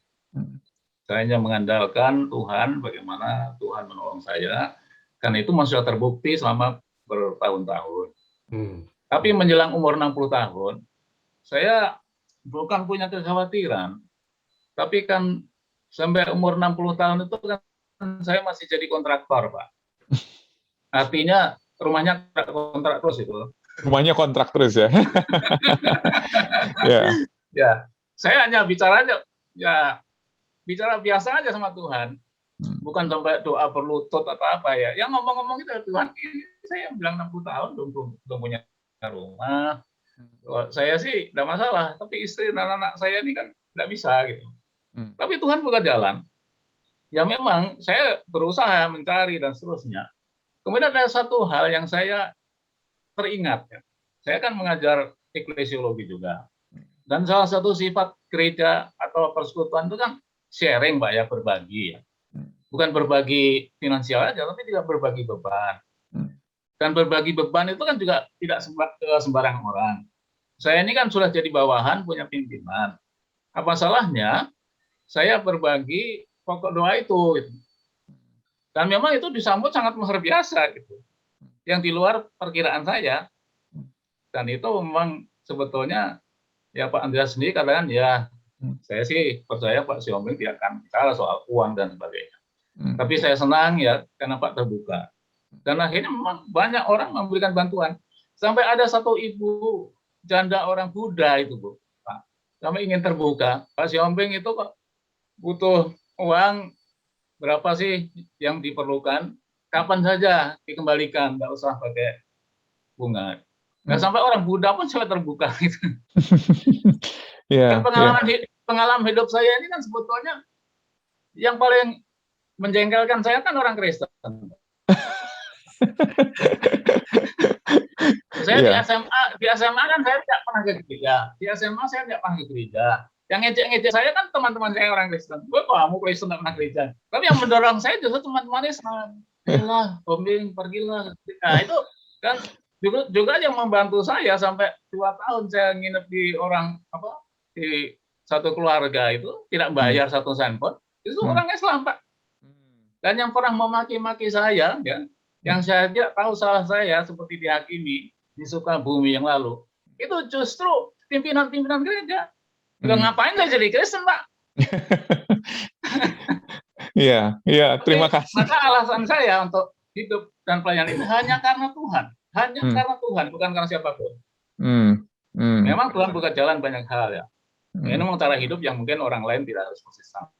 Saya hanya mengandalkan Tuhan bagaimana Tuhan menolong saya karena itu sudah terbukti selama bertahun-tahun. Tapi menjelang umur 60 tahun saya bukan punya kekhawatiran. Tapi kan sampai umur 60 tahun itu kan saya masih jadi kontraktor, Pak. Artinya rumahnya kontrak terus itu. Rumahnya kontrak terus ya. Ya, saya hanya bicara biasa aja sama Tuhan. Bukan sampai doa berlutut atau apa ya. Yang ngomong-ngomong itu Tuhan, ini saya bilang 60 tahun belum punya rumah, Saya sih tidak masalah, tapi istri dan anak saya ini kan tidak bisa gitu. Tapi Tuhan buka jalan. Ya memang saya berusaha mencari dan seterusnya. Kemudian ada satu hal yang saya teringat. Ya. Saya kan mengajar eklesiologi juga. Dan salah satu sifat gereja atau persekutuan itu kan sharing, Pak, ya, berbagi. Ya. Bukan berbagi finansial aja, tapi juga berbagi beban. Dan berbagi beban itu kan juga tidak sembarang orang. Saya ini kan sudah jadi bawahan, punya pimpinan. Apa salahnya saya berbagi pokok doa itu? Gitu. Dan memang itu disambut sangat luar biasa, gitu. Yang di luar perkiraan saya. Dan itu memang sebetulnya, ya Pak Andreas sendiri katakan, ya saya sih percaya Pak Siombing tidak akan bicara soal uang dan sebagainya. Tapi saya senang ya karena Pak terbuka. Dan akhirnya memang banyak orang memberikan bantuan. Sampai ada satu ibu janda orang Buddha itu, Bu, Pak. Kami ingin terbuka. Pak Siombing itu kok butuh uang berapa sih yang diperlukan? Kapan saja dikembalikan, nggak usah pakai bunga. Nah, sampai orang Buddha pun sangat terbuka gitu. Pengalaman hidup saya ini kan sebetulnya yang paling menjengkelkan saya kan orang Kristen. Saya di SMA kan saya tidak pernah ke gereja. Di SMA saya tidak pernah ke gereja. Yang ngejek-ngejek saya kan teman-teman saya orang Kristen. Gue kamu Kristen tidak pernah gereja. Tapi yang mendorong saya justru teman-teman Islam. Pergilah, pergilah. Nah itu kan juga yang membantu saya sampai 2 tahun saya nginep di di satu keluarga itu tidak bayar 1 sen pun. Itu orang Islam, Pak. Dan yang pernah memaki-maki saya, ya, yang saya tidak tahu salah saya seperti dihakimi di Sukabumi yang lalu, itu justru pimpinan-pimpinan gereja. Udah ngapain saya jadi Kristen, Pak? Iya, terima kasih. Maka alasan saya untuk hidup dan pelayanan itu hanya karena Tuhan. Hanya karena Tuhan, bukan karena siapapun. Memang Tuhan buka jalan banyak hal, ya. Ini memang cara hidup yang mungkin orang lain tidak harus persis sama.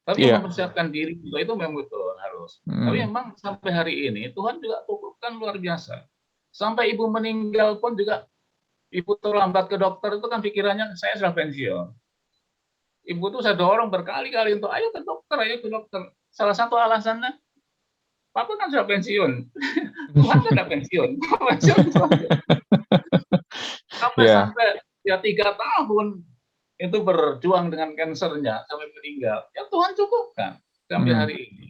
Tapi mempersiapkan diri untuk itu memang betul harus. Tapi memang sampai hari ini Tuhan juga cukupkan luar biasa. Sampai ibu meninggal pun juga ibu terlambat ke dokter itu kan pikirannya saya sudah pensiun. Ibu tuh saya dorong berkali-kali untuk ayo ke dokter. Salah satu alasannya Papa kan sudah pensiun. Tuhan sudah pensiun. Sampai ya 3 tahun itu berjuang dengan kansernya sampai meninggal. Ya Tuhan cukupkan sampai hari ini.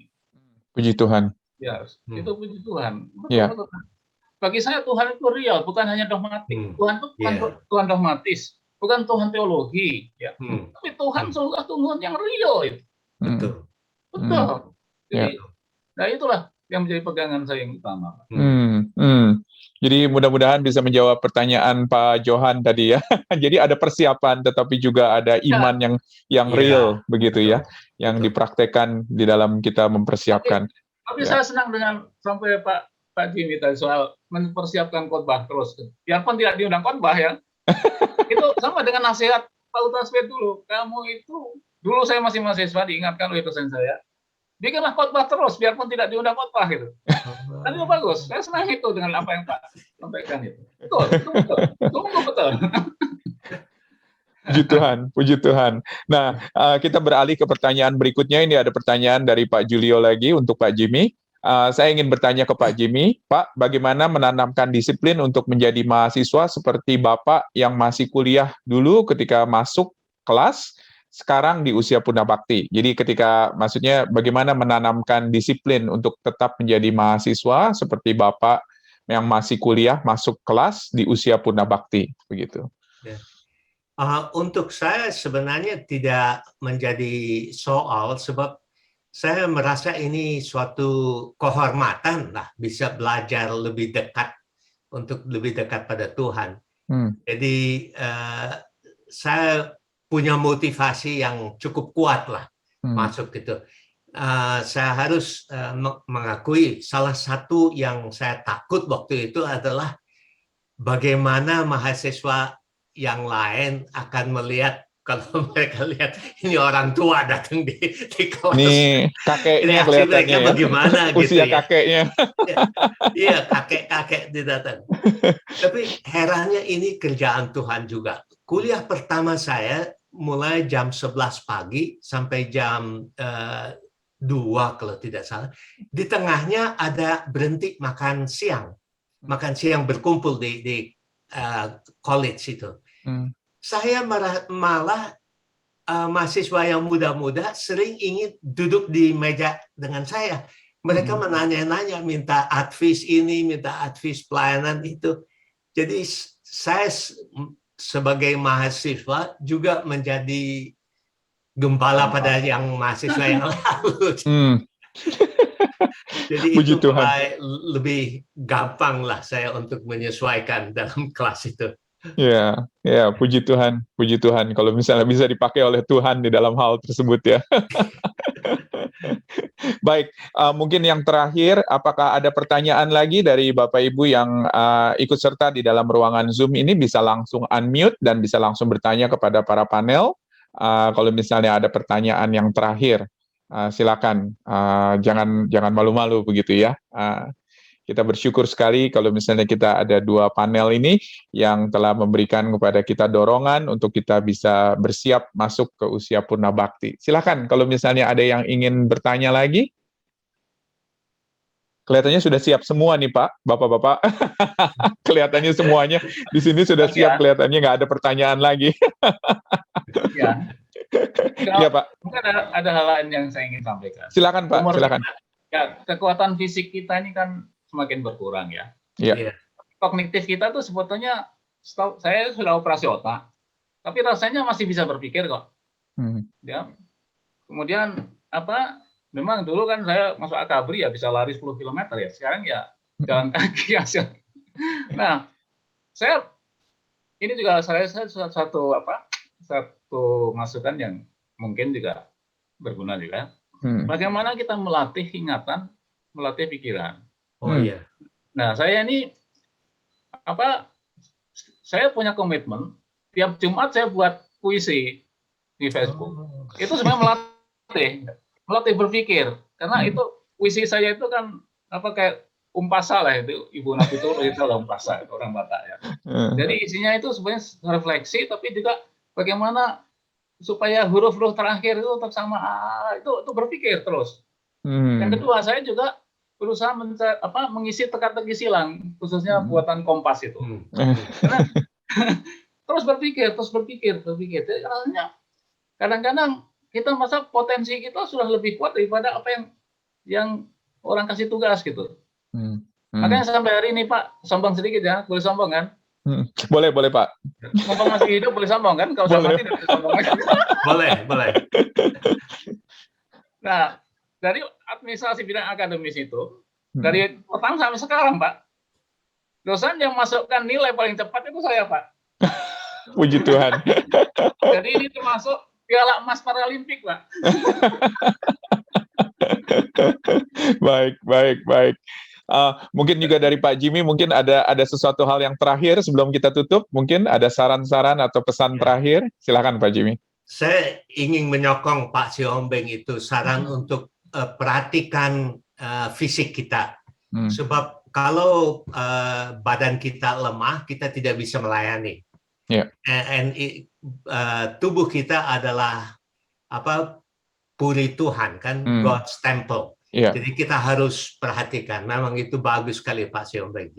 Puji Tuhan. Ya, itu puji Tuhan. Betul. Bagi saya Tuhan itu real, bukan hanya dogmatik. Tuhan itu bukan Tuhan dogmatis, bukan Tuhan teologi, ya. Tapi Tuhan sungguh Tuhan yang real itu. Betul. Jadi, nah itulah yang menjadi pegangan saya yang utama. Jadi mudah-mudahan bisa menjawab pertanyaan Pak Johan tadi ya. Jadi ada persiapan, tetapi juga ada iman yang real begitu ya, yang dipraktekkan di dalam kita mempersiapkan. Tapi saya senang dengan sampai Pak Jimmy tadi soal mempersiapkan khotbah terus. Biarpun tidak diundang khotbah ya. Itu sama dengan nasihat Pak Utaswet dulu. Kamu itu dulu saya masih mahasiswa diingatkan oleh dosen saya. Bikinlah khotbah terus, biarpun tidak diundang khotbah gitu. Dan itu bagus. Saya senang itu dengan apa yang Pak sampaikan itu. Betul, itu betul. Itu betul. Puji Tuhan. Nah, kita beralih ke pertanyaan berikutnya. Ini ada pertanyaan dari Pak Julio lagi untuk Pak Jimmy. Saya ingin bertanya ke Pak Jimmy, Pak, bagaimana menanamkan disiplin untuk menjadi mahasiswa seperti Bapak yang masih kuliah dulu ketika masuk kelas, sekarang di usia Purna Bakti. Jadi maksudnya bagaimana menanamkan disiplin untuk tetap menjadi mahasiswa seperti Bapak yang masih kuliah masuk kelas di usia Purna Bakti, begitu. Untuk saya sebenarnya tidak menjadi soal, sebab saya merasa ini suatu kehormatan lah, bisa belajar lebih dekat untuk lebih dekat pada Tuhan. Jadi saya punya motivasi yang cukup kuat lah masuk gitu. Saya harus mengakui salah satu yang saya takut waktu itu adalah bagaimana mahasiswa yang lain akan melihat kalau mereka lihat ini orang tua datang di kelas. Nih kakeknya Reaksi kelihatannya mereka ya. bagaimana gitu Usia ya. kakeknya. Iya, kakek-kakek datang. Tapi herannya ini kerjaan Tuhan juga. Kuliah pertama saya mulai jam 11 pagi sampai jam 2 kalau tidak salah. Di tengahnya ada berhenti makan siang. Makan siang berkumpul di college itu. Saya malah mahasiswa yang muda-muda sering ingin duduk di meja dengan saya. Mereka menanya-nanya, minta advice ini, minta advice pelayanan itu. Jadi saya sebagai mahasiswa juga menjadi gembala pada yang mahasiswa yang lalu. Jadi Puji itu Tuhan. lebih gampang lah saya untuk menyesuaikan dalam kelas itu. Ya, puji Tuhan, puji Tuhan. Kalau misalnya bisa dipakai oleh Tuhan di dalam hal tersebut ya. Baik, mungkin yang terakhir, apakah ada pertanyaan lagi dari Bapak Ibu yang ikut serta di dalam ruangan Zoom ini bisa langsung unmute dan bisa langsung bertanya kepada para panel. Kalau misalnya ada pertanyaan yang terakhir, silakan, jangan malu-malu begitu ya. Kita bersyukur sekali kalau misalnya kita ada dua panel ini yang telah memberikan kepada kita dorongan untuk kita bisa bersiap masuk ke usia purna bakti. Silakan kalau misalnya ada yang ingin bertanya lagi. Kelihatannya sudah siap semua nih Pak, Bapak-Bapak. Kelihatannya semuanya di sini sudah siap, kelihatannya nggak ada pertanyaan lagi. Iya Pak. Mungkin ada hal lain yang saya ingin sampaikan. Silakan Pak, silakan. Ya, kekuatan fisik kita ini kan semakin berkurang ya. Iya. Kognitif kita tuh sebetulnya, saya sudah operasi otak, tapi rasanya masih bisa berpikir kok. Ya. Kemudian memang dulu kan saya masuk akabri ya bisa lari 10 km ya. Sekarang ya jalan kaki hasil. Nah, ini juga saya satu masukan yang mungkin juga berguna juga. Bagaimana kita melatih ingatan, melatih pikiran. Oh iya. Nah, saya ini saya punya komitmen tiap Jumat saya buat puisi di Facebook. Itu sebenarnya melatih berpikir, karena itu puisi saya itu kan kayak umpasa lah, itu Ibu Nabi Turo itu lah umpasa orang Batak ya. Jadi isinya itu sebenarnya refleksi, tapi juga bagaimana supaya huruf-huruf terakhir itu tetap sama, itu berpikir terus. Yang kedua, saya juga berusaha mengisi teka-teki silang, khususnya buatan Kompas itu. Karena terus berpikir. Jadi kadang-kadang kita merasa potensi kita sudah lebih kuat daripada apa yang orang kasih tugas gitu. Makanya sampai hari ini Pak, sombong sedikit ya, boleh sombong kan? Boleh Pak. Mumpung masih hidup boleh sombong kan? Kalau sudah mati tidak boleh sombong. Boleh. Nah, dari administrasi bidang akademis itu, dari pertama sampai sekarang Pak, dosen yang masukkan nilai paling cepat itu saya Pak. Puji Tuhan. Jadi ini termasuk Piala Emas Paralimpik Pak. Baik. Mungkin juga dari Pak Jimmy, mungkin ada sesuatu hal yang terakhir sebelum kita tutup, mungkin ada saran-saran atau pesan terakhir, silakan Pak Jimmy. Saya ingin menyokong Pak Siombeng itu saran untuk perhatikan fisik kita, sebab kalau badan kita lemah, kita tidak bisa melayani. Tubuh kita adalah puri Tuhan kan, God's temple. Jadi kita harus perhatikan. Memang itu bagus sekali Pak Siombeng.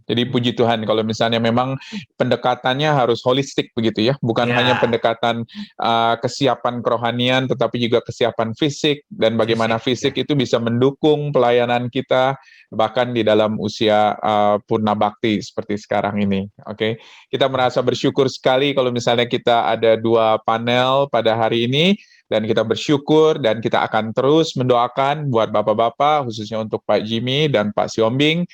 Jadi puji Tuhan kalau misalnya memang pendekatannya harus holistik begitu ya, bukan hanya pendekatan kesiapan kerohanian, tetapi juga kesiapan fisik, dan bagaimana fisik itu bisa mendukung pelayanan kita bahkan di dalam usia purna bakti seperti sekarang ini. Oke, kita merasa bersyukur sekali kalau misalnya kita ada dua panel pada hari ini. Dan kita bersyukur dan kita akan terus mendoakan buat bapak-bapak, khususnya untuk Pak Jimmy dan Pak Siombing,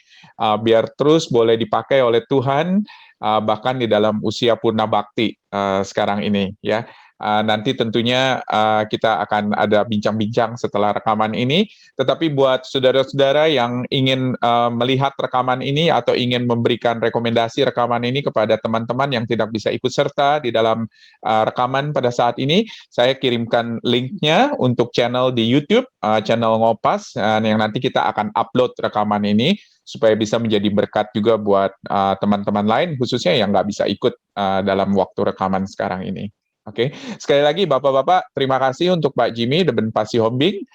biar terus boleh dipakai oleh Tuhan, bahkan di dalam usia purna bakti sekarang ini. Ya, Nanti tentunya kita akan ada bincang-bincang setelah rekaman ini. Tetapi buat saudara-saudara yang ingin melihat rekaman ini atau ingin memberikan rekomendasi rekaman ini kepada teman-teman yang tidak bisa ikut serta di dalam rekaman pada saat ini, saya kirimkan linknya untuk channel di YouTube, channel Ngopas, yang nanti kita akan upload rekaman ini supaya bisa menjadi berkat juga buat teman-teman lain, khususnya yang nggak bisa ikut dalam waktu rekaman sekarang ini. Oke, sekali lagi Bapak-Bapak, terima kasih untuk Pak Jimmy dan Pak Sihombing.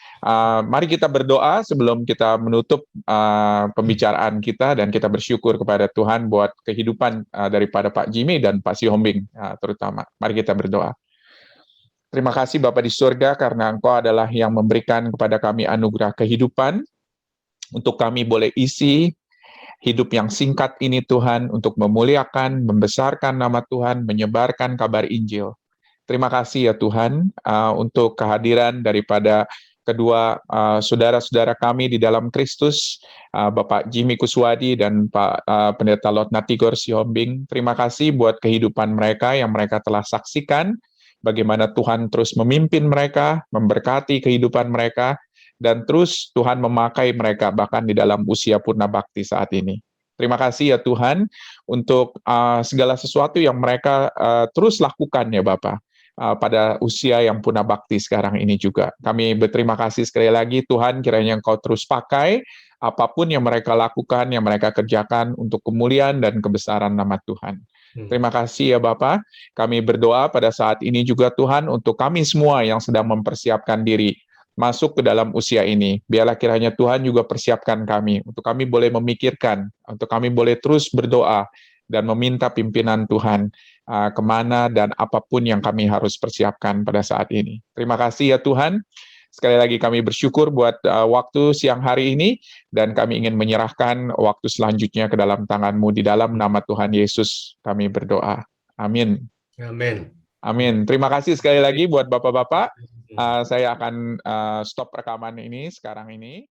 Mari kita berdoa sebelum kita menutup pembicaraan kita, dan kita bersyukur kepada Tuhan buat kehidupan daripada Pak Jimmy dan Pak Sihombing terutama. Mari kita berdoa. Terima kasih Bapa di surga, karena Engkau adalah yang memberikan kepada kami anugerah kehidupan, untuk kami boleh isi hidup yang singkat ini Tuhan, untuk memuliakan, membesarkan nama Tuhan, menyebarkan kabar Injil. Terima kasih ya Tuhan untuk kehadiran daripada kedua saudara-saudara kami di dalam Kristus, Bapak Jimmy Kuswadi dan Pak Pendeta Lot Natigor Sihombing. Terima kasih buat kehidupan mereka yang mereka telah saksikan, bagaimana Tuhan terus memimpin mereka, memberkati kehidupan mereka, dan terus Tuhan memakai mereka bahkan di dalam usia purna bakti saat ini. Terima kasih ya Tuhan untuk segala sesuatu yang mereka terus lakukan ya Bapak. Pada usia yang purna bakti sekarang ini juga. Kami berterima kasih sekali lagi Tuhan, kiranya Engkau terus pakai apapun yang mereka lakukan, yang mereka kerjakan untuk kemuliaan dan kebesaran nama Tuhan. Terima kasih ya Bapak. Kami berdoa pada saat ini juga Tuhan untuk kami semua yang sedang mempersiapkan diri masuk ke dalam usia ini. Biarlah kiranya Tuhan juga persiapkan kami, untuk kami boleh memikirkan, untuk kami boleh terus berdoa dan meminta pimpinan Tuhan kemana dan apapun yang kami harus persiapkan pada saat ini. Terima kasih ya Tuhan. Sekali lagi kami bersyukur buat waktu siang hari ini, dan kami ingin menyerahkan waktu selanjutnya ke dalam tangan-Mu. Di dalam nama Tuhan Yesus kami berdoa. Amin. Amin. Amin. Terima kasih sekali lagi buat Bapak-Bapak. Saya akan stop rekaman ini sekarang ini.